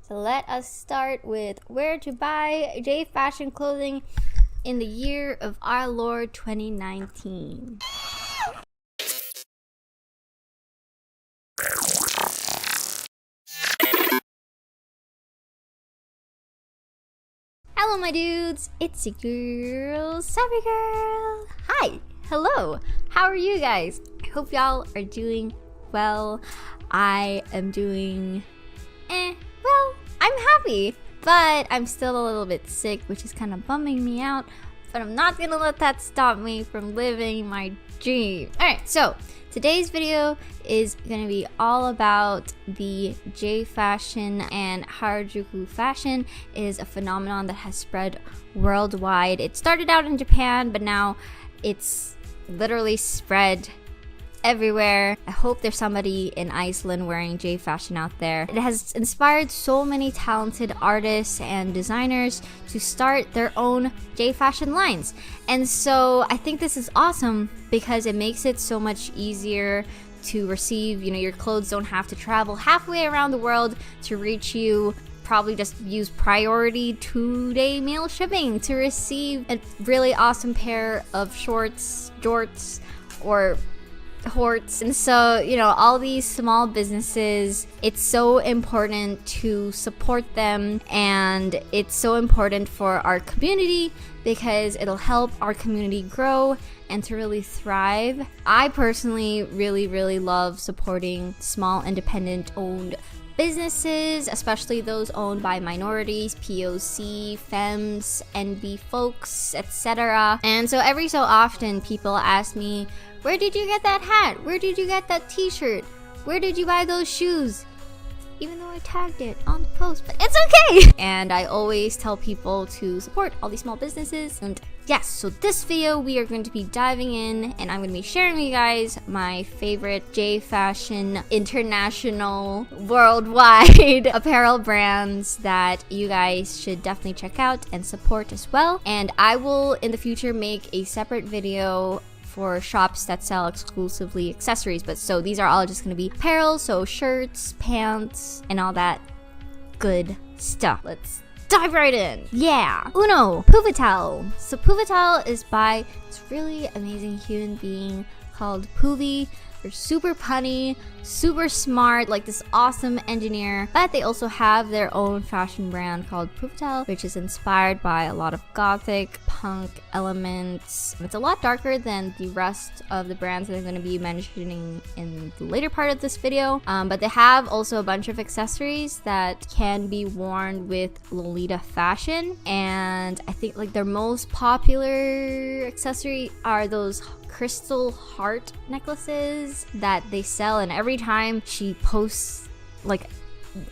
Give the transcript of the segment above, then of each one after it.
So let us start with where to buy J fashion clothing in the year of our Lord 2019. Hello my dudes, it's your girl, cybr.grl. Hi, hello, how are you guys? I hope y'all are doing well. I am doing well, I'm happy, but I'm still a little bit sick, which is kind of bumming me out, but I'm not gonna let that stop me from living my dream. Alright, so today's video is gonna be all about the J fashion, and Harajuku fashion is a phenomenon that has spread worldwide. It started out in Japan, but now it's literally spread everywhere. I hope there's somebody in Iceland wearing J fashion out there. It has inspired so many talented artists and designers to start their own J fashion lines. And so I think this is awesome because it makes it so much easier to receive. You know, your clothes don't have to travel halfway around the world to reach you. Probably just use priority 2-day mail shipping to receive a really awesome pair of shorts, jorts, or horts. And so, you know, all these small businesses, it's so important to support them, and it's so important for our community because it'll help our community grow and to really thrive. I personally really love supporting small independent owned businesses, especially those owned by minorities, POC, femmes, NB folks, etc. And so every so often people ask me, where did you get that hat? Where did you get that t-shirt? Where did you buy those shoes? Even though I tagged it on the post, but it's okay! And I always tell people to support all these small businesses. And yes, so this video we are going to be diving in, and I'm going to be sharing with you guys my favorite J fashion international worldwide apparel brands that you guys should definitely check out and support as well. And I will in the future make a separate video for shops that sell exclusively accessories, but so these are all just going to be apparel, so shirts, pants, and all that good stuff. Let's dive right in. Yeah. Uno, Puvital. So Puvital is by this really amazing human being called Puvi. They're super punny, super smart, like this awesome engineer, but they also have their own fashion brand called Puvital, which is inspired by a lot of gothic punk elements. It's a lot darker than the rest of the brands that I'm going to be mentioning in the later part of this video, but they have also a bunch of accessories that can be worn with Lolita fashion. And I think like their most popular accessory are those crystal heart necklaces that they sell, and every time she posts like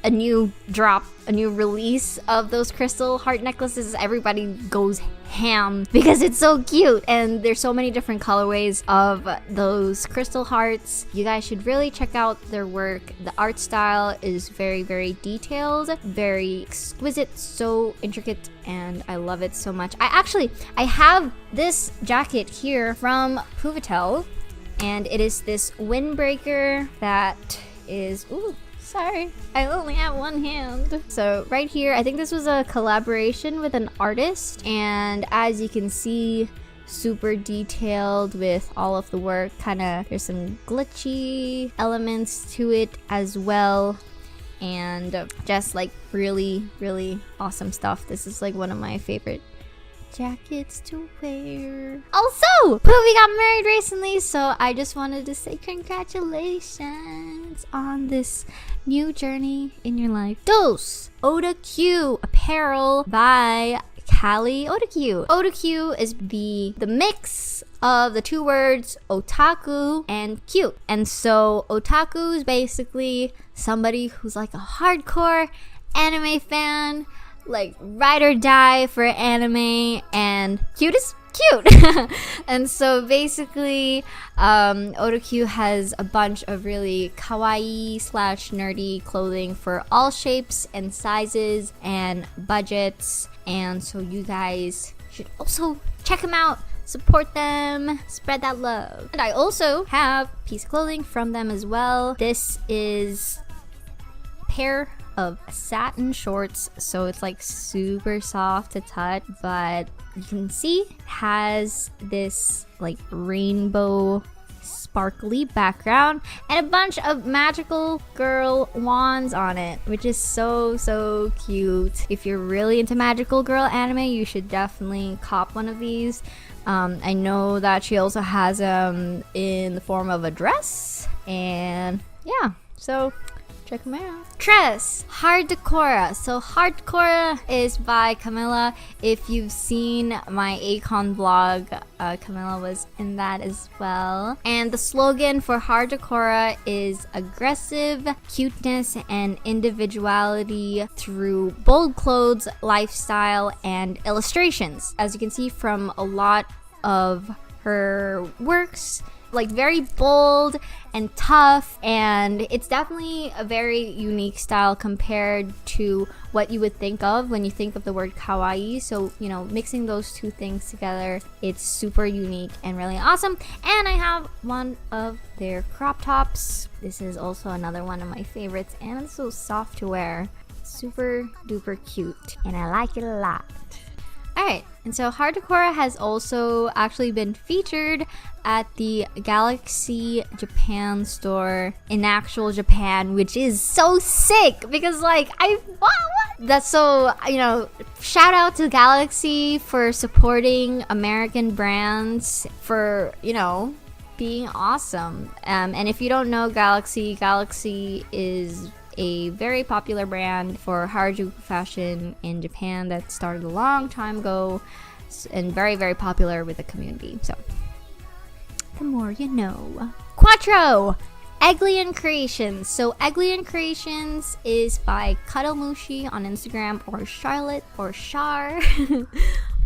a new drop, a new release of those crystal heart necklaces, everybody goes ham because it's so cute. And there's so many different colorways of those crystal hearts. You guys should really check out their work. The art style is very detailed, very exquisite, so intricate, and I love it so much. I have this jacket here from Puvital, and it is this windbreaker that is, ooh, sorry, I only have one hand. So right here, I think this was a collaboration with an artist, and as you can see, super detailed with all of the work. There's some glitchy elements to it as well, and just like really awesome stuff. This is like one of my favorite jackets to wear. Also, Puvi got married recently, so I just wanted to say congratulations on this new journey in your life. Dos, Oda Q apparel by Callie Oda Q. Oda Q is the mix of the two words otaku and cute. And so otaku is basically somebody who's like a hardcore anime fan, like ride or die for anime, and cute is cute. And so basically Oda Q has a bunch of really kawaii / nerdy clothing for all shapes and sizes and budgets, and so you guys should also check them out, support them, spread that love. And I also have a piece of clothing from them as well. This is a pair of satin shorts, so it's like super soft to touch, but you can see it has this like rainbow sparkly background and a bunch of magical girl wands on it, which is so cute. If you're really into magical girl anime, you should definitely cop one of these. I know that she also has them in the form of a dress, and yeah, so check them out. Tress, Hardcore. So Hardcore is by Camilla. If you've seen my Akon vlog, Camilla was in that as well. And the slogan for Hardcore is aggressive cuteness and individuality through bold clothes, lifestyle, and illustrations. As you can see from a lot of her works, like very bold and tough, and it's definitely a very unique style compared to what you would think of when you think of the word kawaii. So, you know, mixing those two things together, it's super unique and really awesome. And I have one of their crop tops. This is also another one of my favorites, and it's so soft to wear. Super duper cute, and I like it a lot. Alright, and so Hardcore has also actually been featured at the Galaxy Japan store in actual Japan, which is so sick because like what? That's so, you know, shout out to Galaxy for supporting American brands, for, you know, being awesome. And if you don't know Galaxy is a very popular brand for Harajuku fashion in Japan that started a long time ago and very popular with the community. So the more you know. Quattro, Eglian Creations. So Eglian Creations is by Cuddlemushi on Instagram, or Charlotte, or Char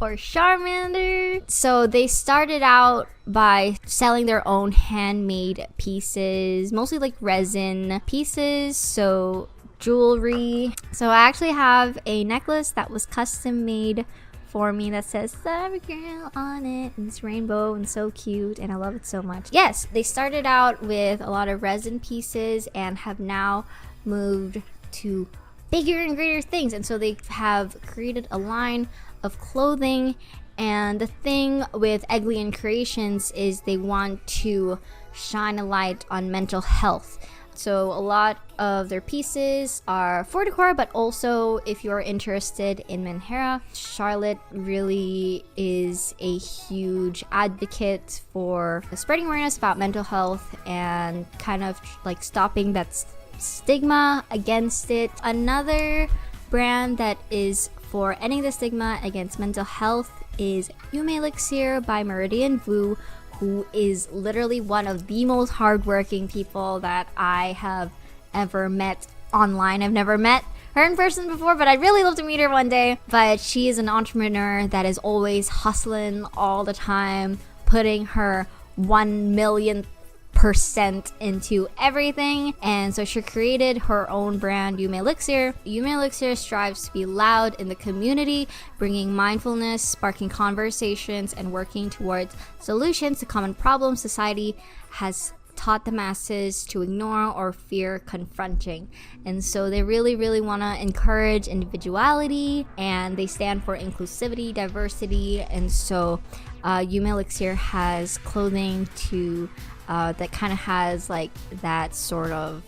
or Charmander. So they started out by selling their own handmade pieces, mostly like resin pieces, so jewelry. So I actually have a necklace that was custom made for me that says cybr.grl on it, and it's rainbow and so cute, and I love it so much. Yes, they started out with a lot of resin pieces and have now moved to bigger and greater things, and so they have created a line of clothing. And the thing with Eglian Creations is they want to shine a light on mental health. So a lot of their pieces are for decor, but also if you're interested in Menhera, Charlotte really is a huge advocate for spreading awareness about mental health and kind of like stopping that stigma against it. Another brand that is for ending the stigma against mental health is Yume Elixir by Meridian Vu, who is literally one of the most hardworking people that I have ever met online. I've never met her in person before, but I'd really love to meet her one day. But she is an entrepreneur that is always hustling all the time, putting her 1,000,000% into everything. And so she created her own brand, Yume Elixir. Yume Elixir strives to be loud in the community, bringing mindfulness, sparking conversations, and working towards solutions to common problems society has taught the masses to ignore or fear confronting. And so they really want to encourage individuality, and they stand for inclusivity, diversity. And so Yume Elixir has clothing to that kind of has like that sort of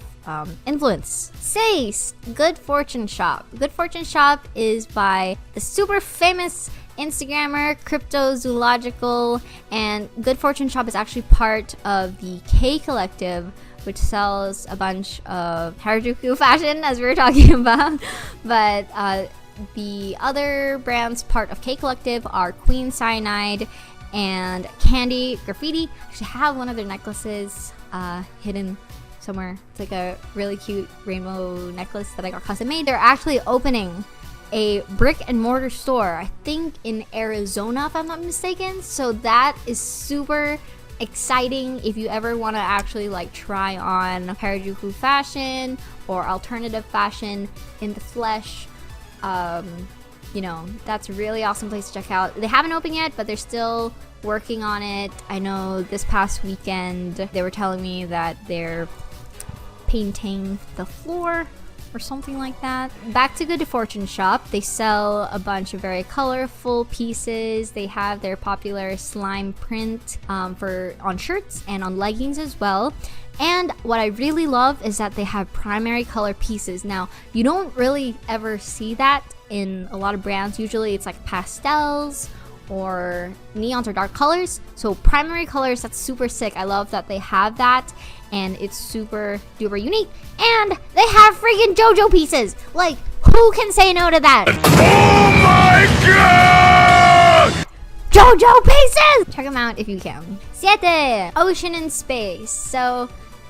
influence. Sace, Good Fortune Shop. Good Fortune Shop is by the super famous Instagrammer Cryptozoological, and Good Fortune Shop is actually part of the K Collective, which sells a bunch of Harajuku fashion, as we were talking about. But the other brands part of K Collective are Queen Cyanide and Candy Graffiti. I actually have one of their necklaces hidden somewhere. It's like a really cute rainbow necklace that I got custom made. They're actually opening a brick and mortar store, I think in Arizona if I'm not mistaken. So that is super exciting if you ever want to actually like try on Harajuku fashion or alternative fashion in the flesh. You know, that's a really awesome place to check out. They haven't opened yet, but they're still working on it. I know this past weekend they were telling me that they're painting the floor or something like that. Back to Good Fortune Shop. They sell a bunch of very colorful pieces. They have their popular slime print on shirts and on leggings as well. And what I really love is that they have primary color pieces. Now, you don't really ever see that in a lot of brands. Usually it's like pastels or neons or dark colors. So primary colors, that's super sick. I love that they have that, and it's super duper unique. And they have freaking JoJo pieces. Like, who can say no to that? Oh my god! JoJo pieces! Check them out if you can. 7. Ocean and Space. So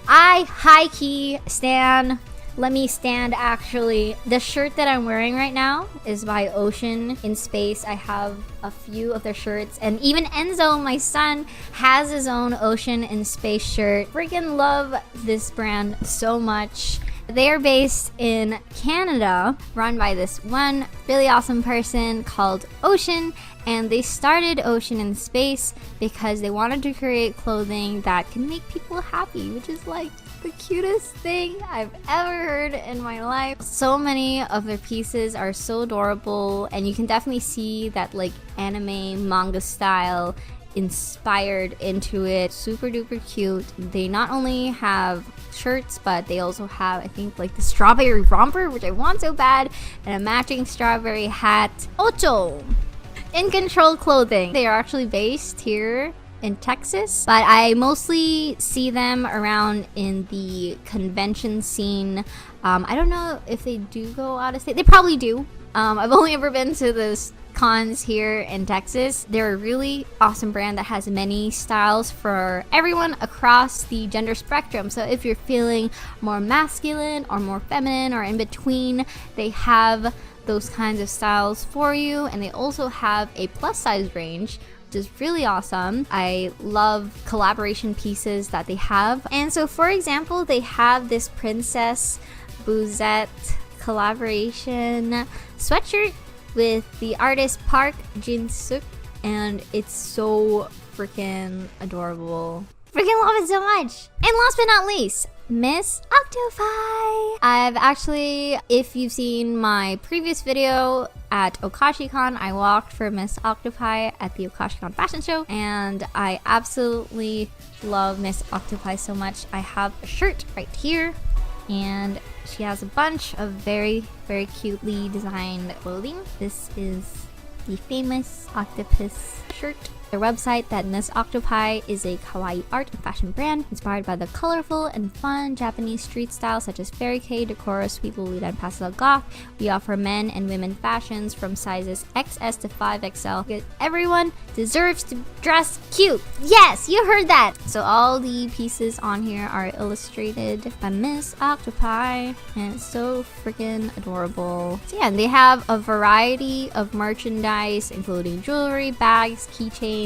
I high-key stan. Let me stand actually. The shirt that I'm wearing right now is by Ocean in Space. I have a few of their shirts, and even Enzo, my son, has his own Ocean in Space shirt. Freaking love this brand so much. They are based in Canada, run by this one really awesome person called Ocean, and they started Ocean in Space because they wanted to create clothing that can make people happy, which is like the cutest thing I've ever heard in my life. So many of their pieces are so adorable, and you can definitely see that like anime manga style inspired into it. Super duper cute. They not only have shirts, but they also have, I think, like the strawberry romper, which I want so bad, and a matching strawberry hat. 8. In Control Clothing. They are actually based here in Texas, but I mostly see them around in the convention scene. I don't know if they do go out of state. They probably do. I've only ever been to this cons here in Texas. They're a really awesome brand that has many styles for everyone across the gender spectrum. So if you're feeling more masculine or more feminine or in between, they have those kinds of styles for you. And they also have a plus size range, which is really awesome. I love collaboration pieces that they have. And so for example, they have this Princess Bouzette collaboration sweatshirt with the artist Park Jin-suk, and it's so freaking adorable. Freaking love it so much. And last but not least, Miss Octopi. I've actually, if you've seen my previous video at OkashiCon, I walked for Miss Octopi at the OkashiCon fashion show, and I absolutely love Miss Octopi so much. I have a shirt right here, and she has a bunch of very, very cutely designed clothing. This is the famous octopus shirt. Their website, that Miss Octopi is a kawaii art and fashion brand inspired by the colorful and fun Japanese street styles such as fairy kei, decora, sweet lolita, and pastel goth. We offer men and women fashions from sizes XS to 5XL because everyone deserves to dress cute. Yes, you heard that. So all the pieces on here are illustrated by Miss Octopi, and it's so freaking adorable. So yeah, they have a variety of merchandise including jewelry, bags, keychains,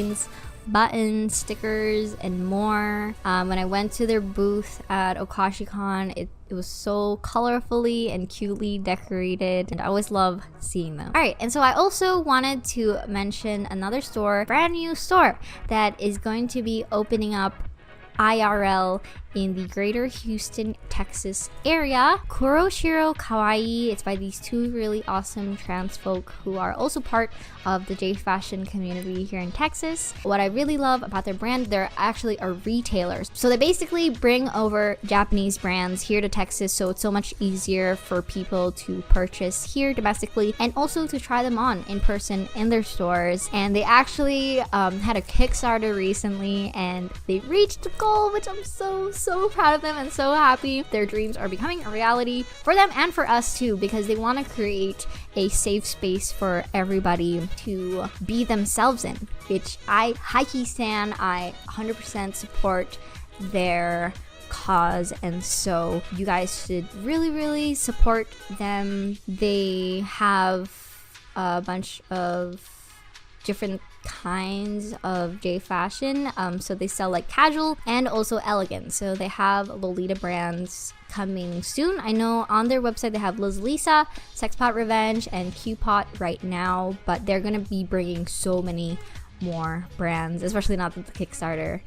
buttons, stickers, and more. When I went to their booth at OkashiCon, it was so colorfully and cutely decorated, and I always love seeing them. Alright, and so I also wanted to mention another store, brand new store, that is going to be opening up IRL in the greater Houston, Texas area. Kuroshiro Kawaii. It's by these two really awesome trans folk who are also part of the J fashion community here in Texas. What I really love about their brand, they're actually a retailer. So they basically bring over Japanese brands here to Texas, so it's so much easier for people to purchase here domestically and also to try them on in person in their stores. And they actually had a Kickstarter recently, and they reached the goal, which I'm so proud of them and so happy. Their dreams are becoming a reality for them and for us too, because they want to create a safe space for everybody to be themselves in, which I high-key stan. I 100% support their cause, and so you guys should really support them. They have a bunch of different kinds of J fashion, so they sell like casual and also elegant. So they have Lolita brands coming soon. I know on their website they have Liz Lisa, Sexpot Revenge, and Qpot right now, but they're gonna be bringing so many more brands, especially now that the Kickstarter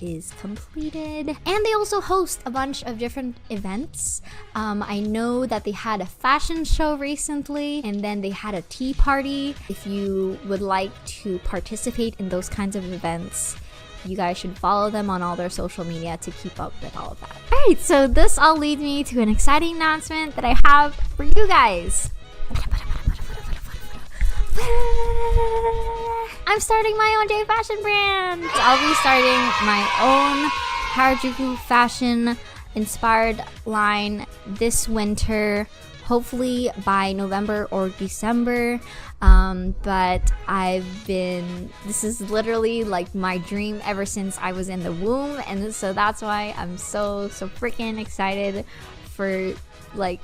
is completed. And they also host a bunch of different events. I know that they had a fashion show recently, and then they had a tea party. If you would like to participate in those kinds of events, you guys should follow them on all their social media to keep up with all of that. Alright, so this all leads me to an exciting announcement that I have for you guys. I'm starting my own J fashion brand. I'll be starting my own Harajuku fashion inspired line this winter, hopefully by November or December. But this is literally like my dream ever since I was in the womb, and so that's why I'm so freaking excited for like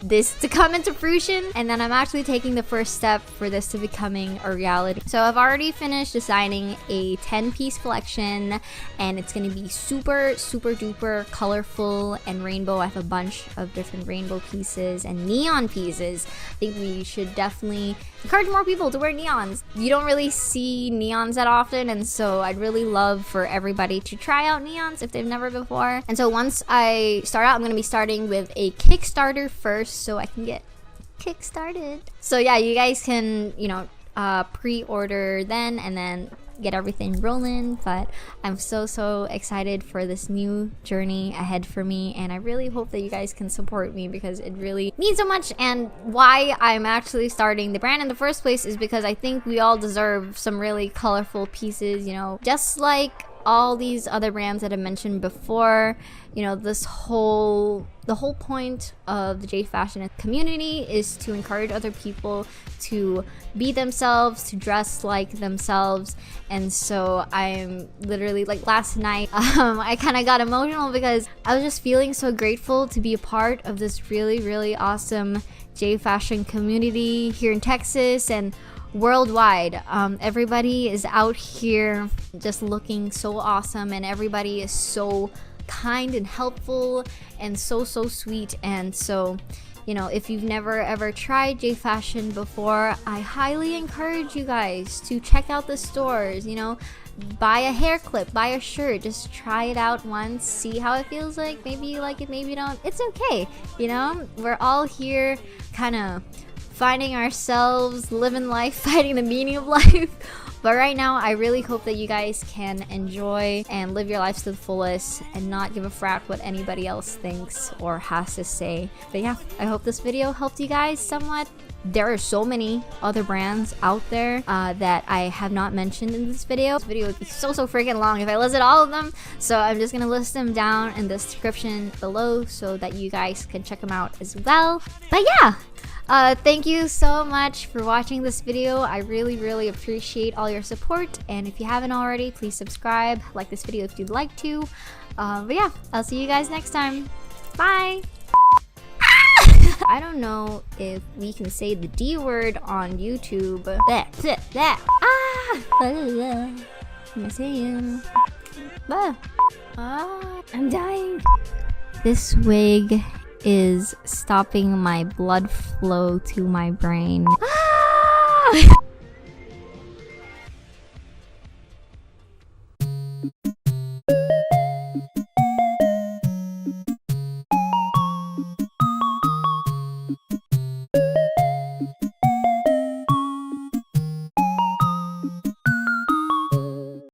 this to come into fruition. And then I'm actually taking the first step for this to becoming a reality. So I've already finished designing a 10-piece collection, and it's gonna be super duper colorful and rainbow. I have a bunch of different rainbow pieces and neon pieces. I think we should definitely encourage more people to wear neons. You don't really see neons that often, and so I'd really love for everybody to try out neons if they've never before. And so once I start out, I'm gonna be starting with a Kickstarter first, so I can get kick-started. So yeah, you guys can, you know, pre-order then and then get everything rolling. But I'm so excited for this new journey ahead for me, and I really hope that you guys can support me because it really means so much. And why I'm actually starting the brand in the first place is because I think we all deserve some really colorful pieces, you know, just like all these other brands that I mentioned before. You know, the whole point of the J fashion community is to encourage other people to be themselves, to dress like themselves. And so I'm literally, like last night, I kind of got emotional because I was just feeling so grateful to be a part of this really awesome J fashion community here in Texas and worldwide. Everybody is out here just looking so awesome, and everybody is so kind and helpful and so sweet. And so, you know, if you've never ever tried J fashion before, I highly encourage you guys to check out the stores. You know, buy a hair clip, buy a shirt, just try it out once, see how it feels like. Maybe you like it, maybe you don't. It's okay, you know. We're all here kind of finding ourselves, living life, finding the meaning of life. But right now, I really hope that you guys can enjoy and live your lives to the fullest and not give a frack what anybody else thinks or has to say. But yeah, I hope this video helped you guys somewhat. There are so many other brands out there that I have not mentioned in this video. This video would be so freaking long if I listed all of them. So I'm just gonna list them down in the description below so that you guys can check them out as well. But yeah, thank you so much for watching this video. I really appreciate all your support, and if you haven't already, please subscribe, like this video if you'd like to. But yeah, I'll see you guys next time. Bye. I don't know if we can say the D word on YouTube. I'm dying. This wig is stopping my blood flow to my brain.